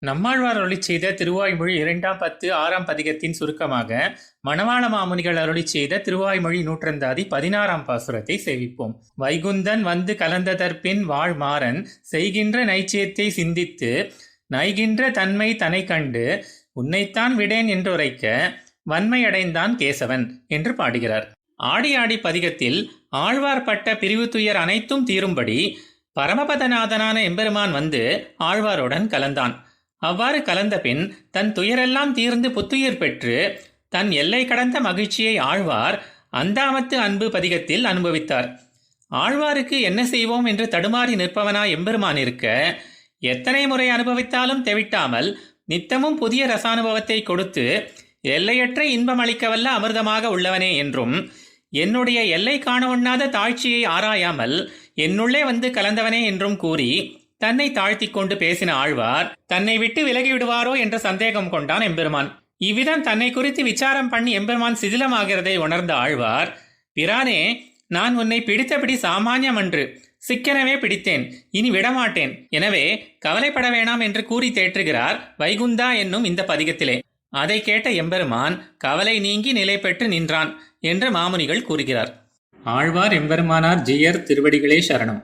நம்மாழ்வார் அருளிச் செய்த திருவாய்மொழி 2ஆம் பத்து 6ஆம் பதிகத்தின் சுருக்கமாக மணவாள மாமுனிகள் அருளிச் செய்த திருவாய்மொழி நூற்றந்தாதி 16ஆம் பாசுரத்தை சேவிப்போம். வைகுந்தன் வந்து கலந்ததற்பின் வாழ்மாறன் செய்கின்ற நைச்சியத்தை சிந்தித்து நைகின்ற தன்மை தனை கண்டு உன்னைத்தான் விடேன் என்றுரைக்க வன்மையடைந்தான் கேசவன் என்று பாடுகிறார். ஆடி ஆடி பதிகத்தில் ஆழ்வார் பட்ட பிரிவு துயர் அனைத்தும் தீரும்படி பரமபதநாதனான எம்பெருமான் வந்து ஆழ்வாருடன் கலந்தான். அவ்வாறு கலந்த பின் தன் துயரெல்லாம் தீர்ந்து புத்துயிர் பெற்று தன் எல்லை கடந்த மகிழ்ச்சியை ஆழ்வார் அந்தாமத்து அன்பு பதிகத்தில் அனுபவித்தார். ஆழ்வாருக்கு என்ன செய்வோம் என்று தடுமாறி நிற்பவனாய் எம்பெருமான் இருக்க எத்தனை முறை அனுபவித்தாலும் தெவிட்டாமல் நித்தமும் புதிய ரசானுபவத்தை கொடுத்து எல்லையற்ற இன்பம் அளிக்கவல்ல அமிர்தமாக உள்ளவனே என்றும் என்னுடைய எல்லை காண ஒண்ணாத தாழ்ச்சியை ஆராயாமல் என்னுள்ளே வந்து கலந்தவனே என்றும் கூறி தன்னை தாழ்த்தி கொண்டு பேசின ஆழ்வார் தன்னை விட்டு விலகி விடுவாரோ என்ற சந்தேகம் கொண்டான் எம்பெருமான். இவ்விதம் தன்னை குறித்து விசாரம் பண்ணி எம்பெருமான் சிதிலமாகிறதை உணர்ந்த ஆழ்வார், பிரானே, நான் உன்னை பிடித்தபடி சாமானியம் அன்று, சிக்கனவே பிடித்தேன், இனி விடமாட்டேன், எனவே கவலைப்பட வேணாம் என்று கூறி தேற்றுகிறார் வைகுந்தா என்னும் இந்த பதிகத்திலே. அதை கேட்ட எம்பெருமான் கவலை நீங்கி நிலை பெற்று நின்றான் என்று மாமுனிகள் கூறுகிறார். ஆழ்வார் எம்பெருமானார் ஜீயர் திருவடிகளே சரணம்.